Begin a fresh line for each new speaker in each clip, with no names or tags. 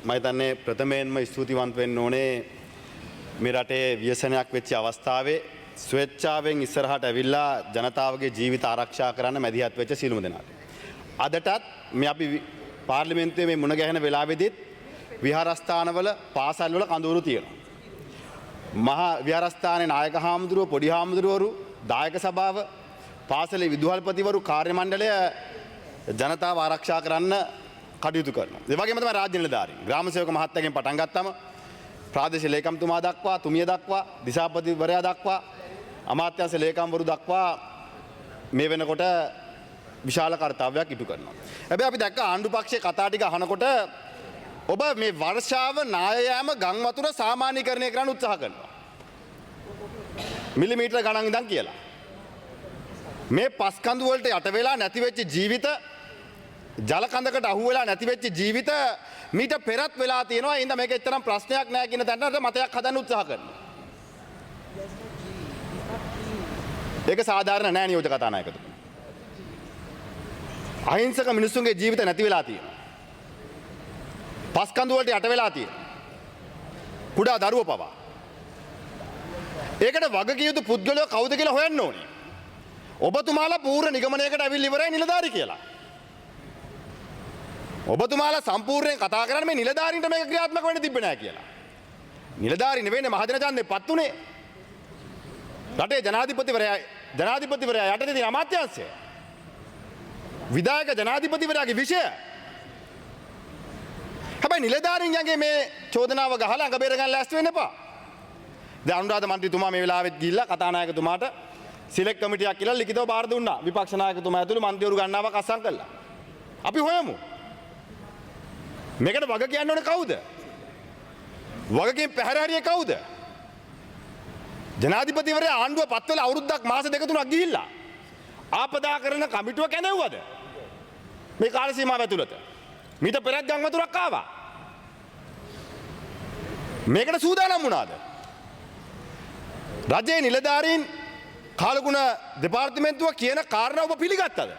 මම හිතන්නේ ප්‍රථමයෙන්ම ස්තුතිවන්ත වෙන්න ඕනේ මේ රටේ ව්‍යසනයක් වෙච්ච අවස්ථාවේ ස්වේච්ඡාවෙන් ඉස්සරහට ඇවිල්ලා ජනතාවගේ ජීවිත ආරක්ෂා කරන්න මැදිහත් වෙච්ච සියලුම දෙනාට. අදටත් මේ අපි පාර්ලිමේන්තුවේ මේ මුණ ගැහෙන වෙලාවෙදිත් විහාරස්ථානවල පාසල්වල කඳවුරු තියෙනවා. මහා විහාරස්ථානයේ නායක හාමුදුරුවෝ පොඩි හාමුදුරුවරු දායක සභාව පාසලේ විදුහල්පතිවරු කාර්ය මණ්ඩලය ජනතාව ආරක්ෂා කරන්න කටයුතු කරනවා. ඒ වගේම තමයි රාජ්‍ය නිලධාරීන්. ග්‍රාම සේවක මහත්තයාගෙන් පටන් ගත්තම ප්‍රාදේශීය ලේකම්තුමා දක්වා, තුමිය දක්වා, දිසාපතිවරයා දක්වා, අමාත්‍යාංශ ලේකම්වරු දක්වා මේ වෙනකොට විශාල කාර්යයක් ඉටු කරනවා. හැබැයි අපි දැක්ක ආණ්ඩු පක්ෂයේ කතා ටික අහනකොට ඔබ මේ වර්ෂාව නාය යාම ගම් වතුර සාමාන්‍යීකරණය කරන්න උත්සාහ කරනවා. මිලිමීටර ගණන් ඉඳන් කියලා. මේ පස් කඳු වලට යට වෙලා නැති වෙච්ච ජීවිත ජල කඳකට අහු වෙලා නැති වෙච්ච ජීවිත මීට පෙරත් වෙලා තියෙනවා. ඒ හින්දා මේක එතරම් ප්‍රශ්නයක් නෑ කියන තැනට මතයක් හදන්න උත්සාහ කරනවා. ඒක සාධාරණ නෑ නියෝජක කතානායකතුමනි. අහිංසක මිනිස්සුන්ගේ ජීවිත නැති වෙලා තියෙනවා. පස් කඳු වලට යට වෙලා තියෙනවා. කුඩා දරුවෝ පවා. ඒකට වගකිය යුතු පුද්ගලයෝ කවුද කියලා හොයන්න ඕනේ. ඔබතුමාලා පූර්ණ නිගමනයකට ඇවිල්ලා ඉවරයි නිලධාරී කියලා. ඔබතුමාලා සම්පූර්ණයෙන් කතා කරන්නේ මේ නිලධාරීන්ට මේක ක්‍රියාත්මක වෙන්න තිබ්බේ නැහැ කියලා. නිලධාරී නෙවෙයිනේ මහජන ඡන්දේ පත් උනේ. රටේ ජනාධිපතිවරයා යටතේ තියෙන අමාත්‍යාංශය. විධායක ජනාධිපතිවරයාගේ විෂය. හැබැයි නිලධාරීන්ගේ මේ චෝදනාව ගහලා අඟ බේර ගන්න ලෑස්ති වෙන්න එපා. දැන් අනුරාධ මන්ත්‍රීතුමා මේ වෙලාවෙත් ගිහිල්ලා කතානායකතුමාට සිලෙක්ට් කමිටියක් කියලා ලිඛිතව බාර දුන්නා. විපක්ෂ නායකතුමා ඇතුළු මන්ත්‍රීවරු ගණනාවක් අත්සන් කළා. අපි හොයමු. මේකට වග කියන්න ඕනේ කවුද? වගකීම් පැහැරහැරියේ කවුද? ජනාධිපතිවරයා ආණ්ඩුව පත් වෙලා අවුරුද්දක් මාස දෙක තුනක් ගිහිල්ලා ආපදා කරන කමිටුව කැඳවුවද? මේ කාල සීමාව ඇතුළත. මීට පෙරත් ගම් වතුරක් ආවා. මේකට සූදානම් වුණාද? රජයේ නිලධාරීන් කාලගුණ දෙපාර්තමේන්තුව කියන කාරණා ඔබ පිළිගත්තද?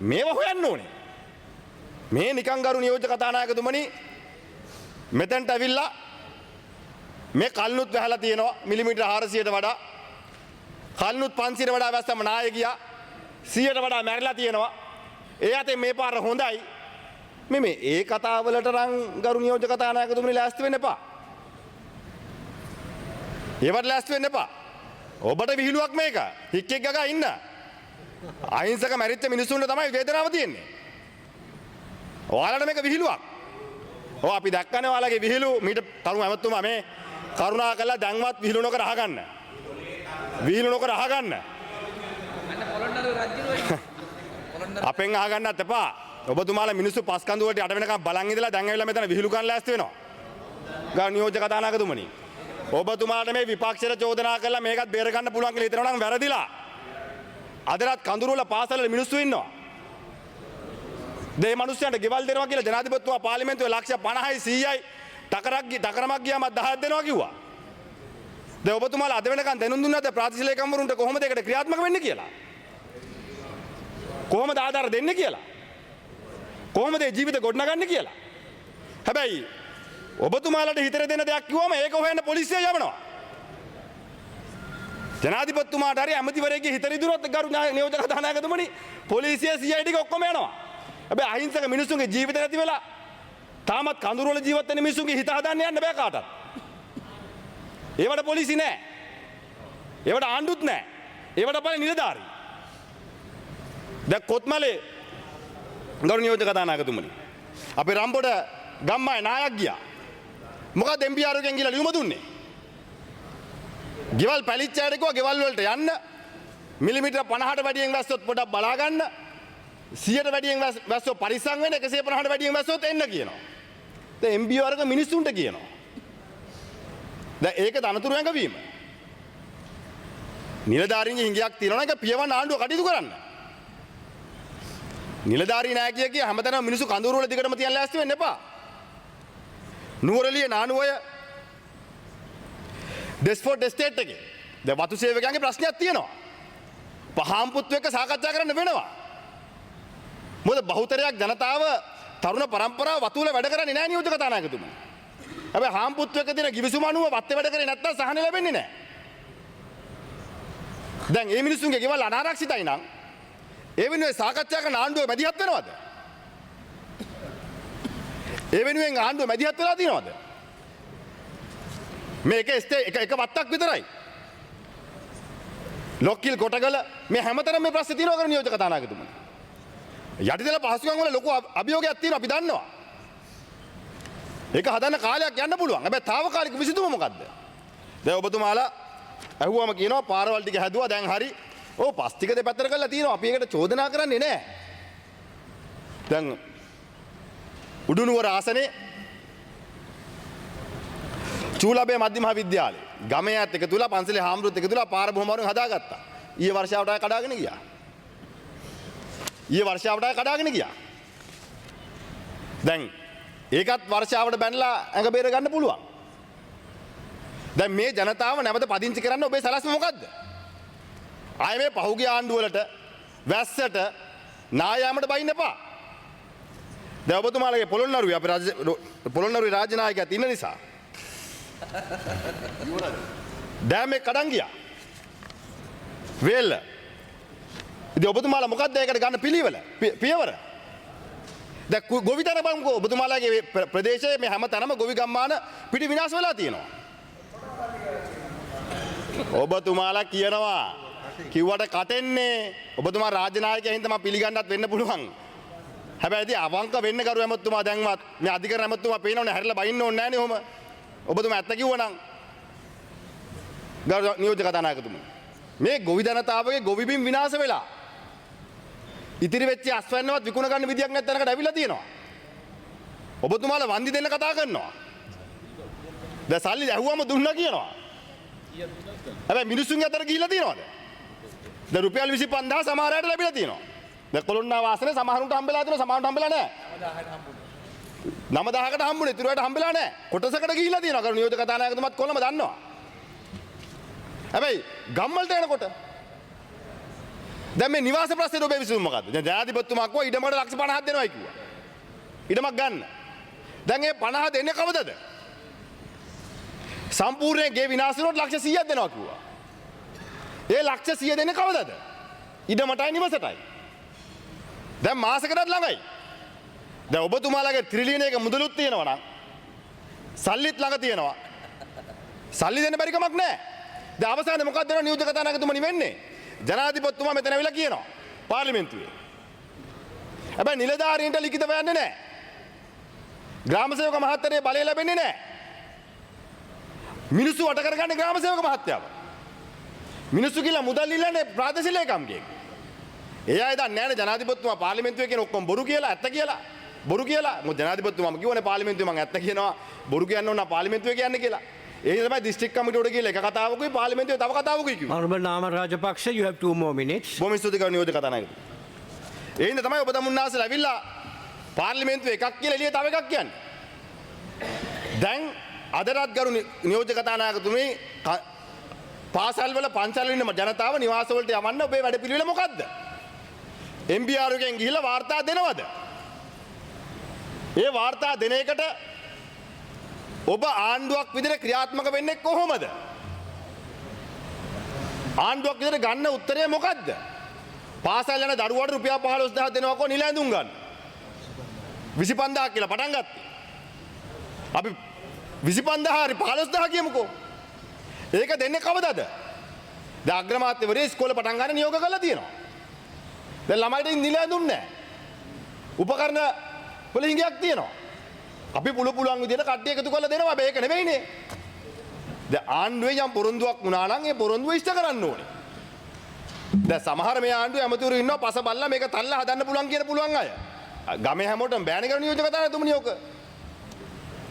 මේව හොයන්න ඕනේ. මේ නිකං ගරු නියෝජ්‍ය කතානායකතුමනි මෙතෙන්ට ඇවිල්ලා මේ කල්නුත් වැහලා තියෙනවා මිලිමීටර 400ට වඩා. කල්නුත් 500ට වඩා වැස්සම නාය ගියා. 100ට වඩා මැරිලා තියෙනවා. ඒ අතේ මේ පාර හොඳයි. මේ ඒ කතාවලට නම් ගරු නියෝජ්‍ය කතානායකතුමනි ලෑස්ති වෙන්න එපා. ඒවට ලෑස්ති වෙන්න එපා. ඔබට විහිළුවක් මේක. හික්කෙක් ගගා ඉන්න. අහිංසක මැරිච්ච මිනිස්සුන්ට තමයි වේදනාව තියෙන්නේ. ඔයාලට මේක විහිළුවක්. ඔව් අපි දැක්කනේ ඔයාලගේ විහිළු මීට කරුණ ඇමතුමා මේ කරුණා කළා දැන්වත් විහිළු නොකර අහගන්න. විහිළු නොකර අහගන්න. අපෙන් අහගන්නත් එපා. ඔබතුමාලා මිනිස්සු පස් කඳු වලට යට වෙනකම් බලන් ඉඳලා දැන් ඇවිල්ලා මෙතන විහිළු ගන්න ලෑස්ති වෙනවා. ගාන නියෝජ්‍ය කතානායකතුමනි. ඔබතුමාට මේ විපක්ෂයට චෝදනා කළා මේකත් බේර ගන්න පුළුවන් කියලා හිතනවා නම් වැරදිලා. අදටත් කඳුරු වල පාසල මිනිස්සු ඉන්නවා. මේ මිනිස්සුන්ට ගෙවල් දෙනවා කියලා ජනාධිපතිතුමා පාර්ලිමේන්තුවේ ලක්ෂ 50යි 100යි ටකරක් ගියාම 10ක් දෙනවා කිව්වා. දැන් ඔබතුමාලා අද වෙනකන් දැනුම් දුන්නාද ප්‍රාදේශීය ලේකම්වරුන්ට කොහොමද ඒකට ක්‍රියාත්මක වෙන්නේ කියලා? කොහොමද ආධාර දෙන්නේ කියලා? කොහොමද ඒ ජීවිත ගොඩනගන්නේ කියලා? හැබැයි ඔබතුමාලට හිතර දෙන දෙයක් කිව්වම ඒක හොයන්න පොලිසිය යවනවා. ජනාධිපතිතුමාට හරි ඇමතිවරයෙක්ගේ හිතර ඉදුණොත් ගරු නියෝජක කතානායකතුමනි පොලිසිය CID එක ඔක්කොම යනවා. හැබැයි අහිංසක මිනිස්සුන්ගේ ජීවිත නැති වෙලා තාමත් කඳුරු වල ජීවත් වෙන මිනිස්සුන්ගේ හිත හදන්න යන්න බෑ කාටවත්. ඒවට පොලිසි නෑ. ඒවට ආණ්ඩුත් නෑ. ඒවට බලන්නේ නිලධාරී. දැන් කොත්මලේ ගරු නියෝජක කතානායකතුමනි අපේ රම්බොඩ ගම්මාය නායක් ගියා. මොකද MBRගෙන් ගිහලා ලියුම දුන්නේ. ගෙවල් පැලිච්ච අයට කිව්වා ගෙවල් වලට යන්න. මිලිමීටර 50ට වැඩියෙන් වැස්සොත් පොඩක් බලා ගන්න. 100ට වැඩියෙන් වැස්සෝ පරිස්සම් වෙන්න 150ට වැඩියෙන් වැස්සොත් එන්න කියනවා. දැන් MBRග මිනිස්සුන්ට කියනවා. දැන් ඒක තනතුරු ඇඟවීම. නිලධාරීන්ගේ හිඟයක් තියෙනවා නම් ඒක පියවන්න ආණ්ඩුව කටයුතු කරන්න. නිලධාරී නෑ කිය හැමතැනම මිනිස්සු කඳවුරු වල දිගටම තියන්න ලෑස්ති වෙන්න එපා. නුවරඑළිය නානුවය ඩෙස්ෆෝඩ් එස්ටේට් එකේ දැන් වතු සේවකයන්ගේ ප්‍රශ්නයක් තියෙනවා. පහාම්පුත්තු එක්ක සාකච්ඡා කරන්න වෙනවා. මොකද බහුතරයක් ජනතාව තරුණ පරම්පරාව වතුල වැඩ කරන්නේ නැහැ නියෝජක කතානායකතුමනි. හැබැයි හාම්පුත්තු එක දින ගිවිසුම අනුව වත්තේ වැඩ කරේ නැත්තම් සහන ලැබෙන්නේ නැහැ. දැන් මේ මිනිස්සුන්ගේ ගෙවල් අනාරක්ෂිතයි නම් ඒ වෙනුවෙන් සාකච්ඡා කරන ආණ්ඩුව මැදිහත් වෙනවද? ඒ වෙනුවෙන් ආණ්ඩුව මැදිහත් වෙලා තියෙනවද? මේක එක වත්තක් විතරයි. ලොක්කිල් කොටගල මේ හැමතැනම මේ ප්‍රශ්නේ තියෙනවා කර නියෝජක කතානායකතුමනි. යටිදල පහසුකම් වල ලොකු අභියෝගයක් තියෙනවා අපි දන්නවා. ඒක හදන්න කාලයක් යන්න පුළුවන්. හැබැයි తాවකාලික විසඳුම මොකද්ද? දැන් ඔබතුමාලා අහුවම කියනවා පාරවල් ටික හැදුවා දැන් හරි. ඔව් පස් ටික දෙපැත්තට කරලා තියෙනවා. අපි ඒකට චෝදනා කරන්නේ නැහැ. දැන් උඩුනුවර ආසනේ චූලබේ මධ්‍ය මහා විද්‍යාලේ ගමේ ඇත් එක තුලා පන්සලේ හාමුදුරුවොත් එක තුලා පාර බොහොම අරුන් හදාගත්තා. ඊයේ වර්ෂාවට ආය කඩාගෙන ගියා. දැන් ඒකත් වර්ෂාවට බැනලා ඇඟ බේර ගන්න පුළුවන්. දැන් මේ ජනතාව නැවත පදිංචි කරන්න ඔබේ සලස්ම මොකද්ද? ආයේ මේ පහුගිය ආණ්ඩුවලට වැස්සට නායාමට බයින්න එපා. දැන් ඔබතුමාලගේ පොළොන්නරුවේ අපේ පොළොන්නරුවේ රාජ්‍ය නායකයෙක් ඉන්න නිසා දැන් මේ කඩන් ගියා. වේල්ල. ඉතින් ඔබතුමාලා මොකද්ද ඒකට ගන්න පියවර? දැන් ගොවිතැන බලමුකෝ ඔබතුමාලාගේ ප්‍රදේශයේ මේ හැම තැනම ගොවි ගම්මාන පිටි විනාශ වෙලා තියෙනවා. ඔබතුමාලා කියනවා කිව්වට කටෙන්නේ ඔබතුමා රාජ්‍ය නායකයා හින්දා මම පිළිගන්නත් වෙන්න පුළුවන්. හැබැයි ඉතින් අවංක වෙන්න කරු ඇමතුමා දැන්වත් මේ අධිකරණ ඇමතුමා පේනවනේ හැරිලා බයින්න ඕනේ නැහනේ ඔහම. ඔබතුමා ඇත්ත කිව්වනම් ගරු නියෝජක කතානායකතුමනි මේ ගොවි ජනතාවගේ ගොවි බිම් විනාශ වෙලා ඉතිරි වෙච්ච අස්වැන්නවත් විකුණ ගන්න විදියක් නැත්නම්කට ඇවිල්ලා තියෙනවා. ඔබතුමාලා වන්දි දෙන්න කතා කරනවා. දැන් සල්ලි ඇහුවම දුන්නා කියනවා. හැබැයි මිනිස්සුන්ගේ අතර ගිහිල්ලා තියෙනවද? දැන් රුපියල් 25000 සමහර අයට ලැබිලා තියෙනවා. දැන් කොළොන්නා වාසනේ සමහරුන්ට හම්බෙලා තියෙනවා සමහරුන්ට හම්බෙලා නැහැ. 9000කට හම්බුනේ ඉතුරුට හම්බෙලා නැහැ. කොටසකට ගිහිල්ලා තියෙනවා. කරු නියෝජක කතානායකතුමත් කොළඹ දන්නවා. හැබැයි ගම්වලට එනකොට දැන් මේ නිවාස ප්‍රශ්නේ ඔබේ විසඳුම මොකද්ද? දැන් ජනාධිපතිතුමා කිව්වා ඉඩමකට ලක්ෂ 50ක් දෙනවයි කිව්වා. ඉඩමක් ගන්න. දැන් මේ 50 දෙන්නේ කවදද? සම්පූර්ණයෙන් ගේ විනාශ වුණොත් ලක්ෂ 100ක් දෙනවා කිව්වා. ඒ ලක්ෂ 100 දෙන්නේ කවදද? ඉඩමටයි නිවසටයි. දැන් මාසකටත් ළඟයි. දැන් ඔබතුමාලගේ ත්‍රිලියනයක මුදලුත් තියෙනවා නම් සල්ලිත් ළඟ තියෙනවා. සල්ලි දෙන්න බැරි කමක් නැහැ. දැන් අවසානයේ මොකක්ද වෙනව නියෝජක කතානායකතුමනි වෙන්නේ? ජනාධිපතිතුමා මෙතන ඇවිල්ලා කියනවා පාර්ලිමේන්තුවේ. හැබැයි නිලධාරීන්ට ලිඛිතව යන්නේ නැහැ. ග්‍රාම සේවක මහත්තයාගේ බලය ලැබෙන්නේ නැහැ. මිනිස්සු වට කරගන්නේ ග්‍රාම සේවක මහත්තයාව. මිනිස්සු කියලා මුදල් ඉල්ලන්නේ ප්‍රාදේශීය ලේකම්ගෙන්. ඒ අය දන්නේ නැහැ ජනාධිපතිතුමා පාර්ලිමේන්තුවේ කියන ඔක්කොම බොරු කියලා ඇත්ත කියලා. බොරු කියලා. මොකද ජනාධිපතිතුමාම කිව්වනේ පාර්ලිමේන්තුවේ මම ඇත්ත කියනවා. බොරු කියන්න ඕන පාර්ලිමේන්තුවේ කියන්නේ කියලා. ඒ තමයි දිස්ත්‍රික් කමිටුවට ගිහලා එක කතාවකුයි පාර්ලිමේන්තුවේ තව කතාවකුයි කිව්වා.
Honorable Nama Rajapaksa, you have 2 more minutes.
බොහොම ස්තුතියි කරු නියෝජක කතානායකතුමනි. ඒ හින්දා තමයි ඔබ තමුන්නාසලා ඇවිල්ලා පාර්ලිමේන්තුවේ එකක් කියලා එළිය තව එකක් කියන්නේ. දැන් අදටත් ගරු නියෝජක කතානායකතුමනි පාසල් වල පන්සල් වල ඉන්න ජනතාව නිවාස වලට යවන්න ඔබේ වැඩපිළිවෙල මොකද්ද? MBR එකෙන් ගිහිල්ලා වාර්තා දෙනවද? ඒ වාර්තා දෙන එකට ඔබ ආණ්ඩුවක් විදිහට ක්‍රියාත්මක වෙන්නේ කොහොමද? ආණ්ඩුවක් විදිහට ගන්න උත්තරය මොකද්ද? පාසල් යන දරුවාට රුපියල් 15000 දෙනවකෝ නිල ඇඳුම් ගන්න. 25000 කියලා පටන් ගත්තා. අපි 25000 හරි 15000 කියමුකෝ. ඒක දෙන්නේ කවදද? දැන් අග්‍රාමාත්‍යවරයා ඉස්කෝලේ පටන් ගන්න නියෝග කරලා තියෙනවා. දැන් ළමයිට නිල ඇඳුම් නැහැ. උපකරණ වල හිඟයක් තියෙනවා. අපි පුළුවන් විදිහට කට්ටිය එකතු කරලා දෙනවා. මේක නෙවෙයිනේ. දැන් ආණ්ඩුවේ යම් පොරොන්දුවක් වුණා නම් ඒ පොරොන්දුව ඉෂ්ට කරන්න ඕනේ. දැන් සමහර මේ ආණ්ඩුවේ ඇමතිවරු ඉන්නවා පස බල්ලා මේක තල්ලා හදන්න පුළුවන් අය. ගමේ හැමෝටම බෑනේ කරන නියෝජක කතානායකතුමනි ඕක.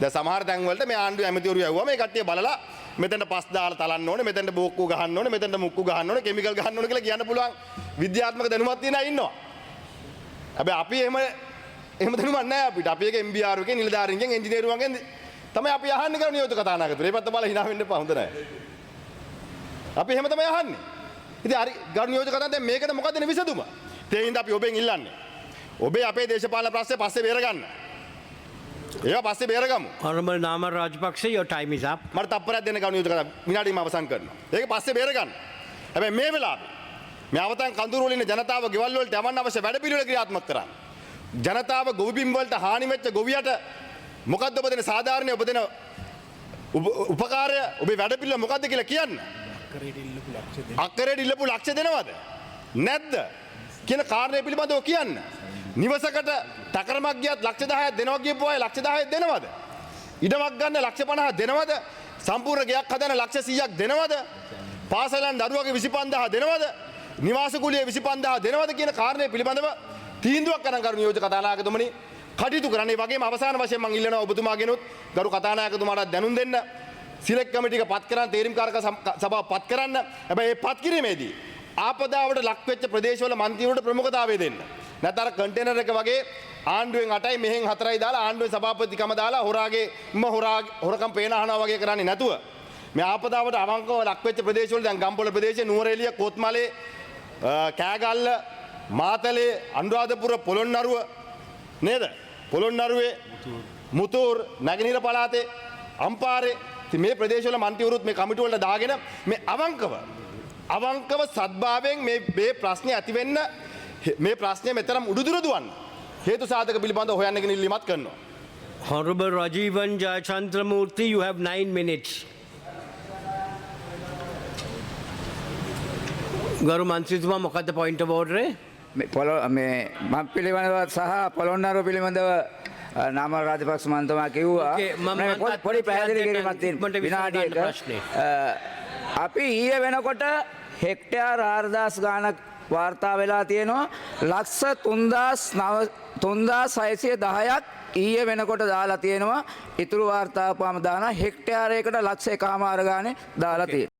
දැන් සමහර තැන් වලට මේ ආණ්ඩුවේ ඇමතිවරු යවුවා මේ කට්ටිය බලලා මෙතනට පස් දාලා තලන්න ඕනේ, මෙතනට බෝක්කු ගහන්න ඕනේ, මෙතනට මුක්කු ගහන්න ඕනේ, කෙමිකල් ගහන්න ඕනේ කියලා කියන්න පුළුවන් විද්‍යාත්මක දැනුමක් තියෙන අය ඉන්නවා. හැබැයි අපි එහෙම දැනුමක් නැහැ අපිට. අපි ඒක MBR එකේ නිලධාරීන්ගෙන් එන්ජිනේරුවන්ගෙන් තමයි අපි අහන්නේ කරන නියෝජක කතානායකතුමනි. මේ පැත්ත බලලා hina වෙන්න එපා හොඳ නැහැ. අපි එහෙම තමයි අහන්නේ. ඉතින් හරි ගරු නියෝජක කතාන දැන් මේකට මොකද විසඳුම? ඒ හින්දා අපි ඔබෙන් ඉල්ලන්නේ. ඔබේ අපේ දේශපාලන ප්‍රශ්නේ පස්සේ බේරගන්න. ඒවා පස්සේ බේරගමු.
Honorable Namal Rajapaksa, your time is up.
මට තප්පරයක් දෙන්න කවුරු යුද කරා විනාඩියම අවසන් කරනවා. ඒක පස්සේ බේරගන්න. හැබැයි මේ වෙලාවේ මේ අවතන් කඳුරු වලින් ජනතාව ගෙවල් වලට යවන්න අවශ්‍ය වැඩ පිළිවෙල ක්‍රියාත්මක කරන්න. ජනතාව ගොවි බිම් වලට හානි වෙච්ච ගොවියට මොකද්ද ඔබ දෙන සාධාරණ ඔබ දෙන උපකාරය ඔබේ වැඩ පිළිවෙල මොකද්ද කියලා කියන්න. අක්කරේට ඉල්ලපු ලක්ෂ දෙනවද? නැද්ද? කියන කාරණේ පිළිබඳව කියන්න. නිවසකට තකරමක් ගියත් ලක්ෂ 10ක් දෙනවා කියපු අය ලක්ෂ 10ක් දෙනවද? ඉඩමක් ගන්න ලක්ෂ 50ක් දෙනවද? සම්පූර්ණ ගෙයක් හදන්න ලක්ෂ 100ක් දෙනවද? පාසලෙන් දරුවගේ 25000 දෙනවද? නිවාස කුලිය 25000 දෙනවද කියන කාරණේ පිළිබඳව තීන්දුවක් කරන කරු නියෝජක කතානායකතුමනි කටයුතු කරන්න. ඒ වගේම අවසාන වශයෙන් මම ඉල්ලනවා ඔබතුමාගෙනුත් ගරු කතානායකතුමාට දැනුම් දෙන්න. සිලෙක්ට් කමිටි එක පත් කරන්න, තේරීම්කාරක සභාව පත් කරන්න. හැබැයි මේ පත් කිරීමේදී ආපදාවට ලක් වෙච්ච ප්‍රදේශවල මන්ත්‍රීවරුන්ට ප්‍රමුඛතාවය දෙන්න. නැත්නම් අර කන්ටේනර් එක වගේ ආණ්ඩුවෙන් 8යි මෙහෙන් 4යි දාලා ආණ්ඩුවේ සභාපතිකම දාලා හොරකම් පේන අහනවා වගේ කරන්නේ නැතුව මේ ආපදාවට අවංකව ලක් වෙච්ච ප්‍රදේශවල දැන් ගම්පොළ ප්‍රදේශයේ නුවරඑළිය, කොත්මලේ, කෑගල්ල, මාතලේ, අනුරාධපුර, පොළොන්නරුව නේද? පොළොන්නරුවේ, මුතූර්, නැගෙනහිර පළාතේ, අම්පාරේ ඉතින් මේ ප්‍රදේශවල මන්ත්‍රීවරුත් මේ කමිටු වලට දාගෙන මේ අවංකව සද්භාවයෙන් මේ ප්‍රශ්නේ ඇති වෙන්න මේ ප්‍රශ්නේ මෙතරම් උඩුදුර දුවන්න හේතු සාධක පිළිබඳව හොයන්න ගෙන ඉල්ලීමක් කරනවා.
Honorable Rajivan Jayachandramurthy, you have 9 minutes. ගරු මන්ත්‍රීතුමා මොකද්ද point of order?
මේ මම පිළිබඳව සහ පොළොන්නරුව පිළිබඳව නාමල් රාජපක්ෂ මන්ත්‍රීතුමා කිව්වා පොඩි පැහැදිලි කිරීමක් තියෙනවා විනාඩියක. අපි ඊයේ වෙනකොට හෙක්ටයාර් 4000 ගාණක් වාර්තා වෙලා තියෙනවා. ලක්ෂ 3610ක් ඊයේ වෙනකොට දාලා තියෙනවා. ඉතුරු වාර්තාවපම දාන හෙක්ටයාරයකට ලක්ෂ 1.5 ගානේ දාලා තියෙනවා.